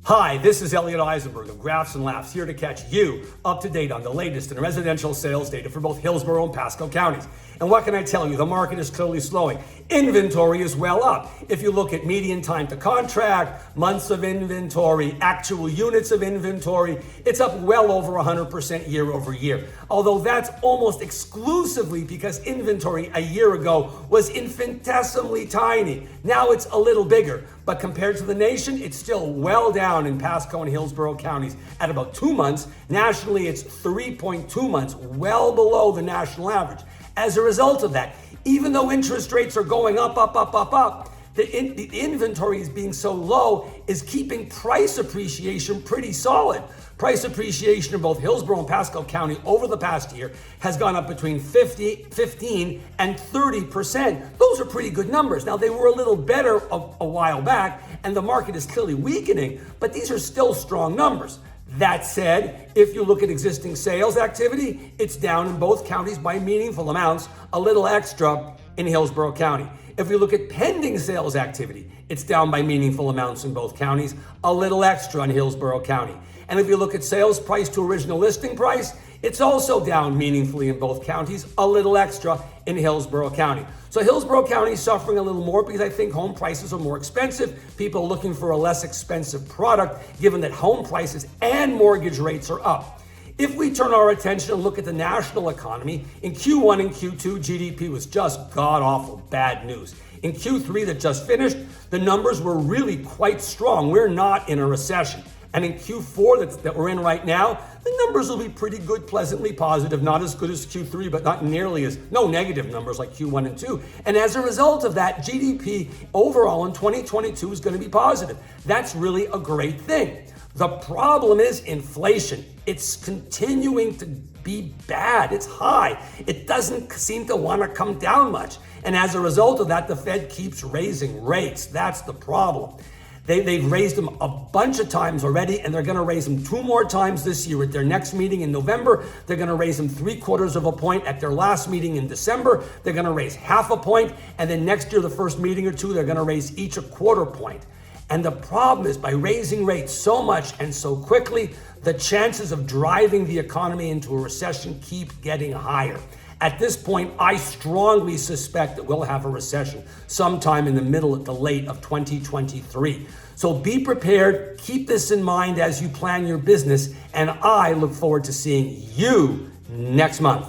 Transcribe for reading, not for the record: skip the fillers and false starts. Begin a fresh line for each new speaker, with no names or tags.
Hi, this is Elliot Eisenberg of Graphs and Laughs, here to catch you up to date on the latest in residential sales data for both Hillsborough and Pasco counties. And what can I tell you? The market is clearly slowing. Inventory is well up. If you look at median time to contract, months of inventory, actual units of inventory, it's up well over 100% year over year. Although that's almost exclusively because inventory a year ago was infinitesimally tiny. Now it's a little bigger, but compared to the nation, it's still well down in Pasco and Hillsborough counties at about 2 months. Nationally, it's 3.2 months, well below the national average. As a result of that, even though interest rates are going up, the inventory is being so low is keeping price appreciation pretty solid. Price appreciation in both Hillsborough and Pasco County over the past year has gone up between 15 and 30%. Those are pretty good numbers. Now, they were a little better a while back, and the market is clearly weakening, but these are still strong numbers. That said, if you look at existing sales activity, it's down in both counties by meaningful amounts, a little extra in Hillsborough County. If we look at pending sales activity, it's down by meaningful amounts in both counties, a little extra in Hillsborough County. And if you look at sales price to original listing price, it's also down meaningfully in both counties, a little extra in Hillsborough County. So Hillsborough County is suffering a little more because I think home prices are more expensive. People are looking for a less expensive product, given that home prices and mortgage rates are up. If we turn our attention and look at the national economy, in Q1 and Q2, GDP was just god-awful bad news. In Q3 that just finished, the numbers were really quite strong. We're not in a recession. And in Q4 that we're in right now, the numbers will be pretty good, pleasantly positive, not as good as Q3, but not nearly as, no negative numbers like Q1 and 2. And as a result of that, GDP overall in 2022 is going to be positive. That's really a great thing. The problem is inflation. It's continuing to be bad. It's high. It doesn't seem to want to come down much. And as a result of that, the Fed keeps raising rates. That's the problem. They've raised them a bunch of times already, and they're going to raise them 2 more times this year. At their next meeting in November, they're going to raise them 3/4 of a point. At their last meeting in December, they're going to raise 1/2 point. And then next year, the first meeting or two, they're going to raise each 1/4 point. And the problem is by raising rates so much and so quickly, the chances of driving the economy into a recession keep getting higher. At this point, I strongly suspect that we'll have a recession sometime in the middle to late of 2023. So be prepared, keep this in mind as you plan your business, and I look forward to seeing you next month.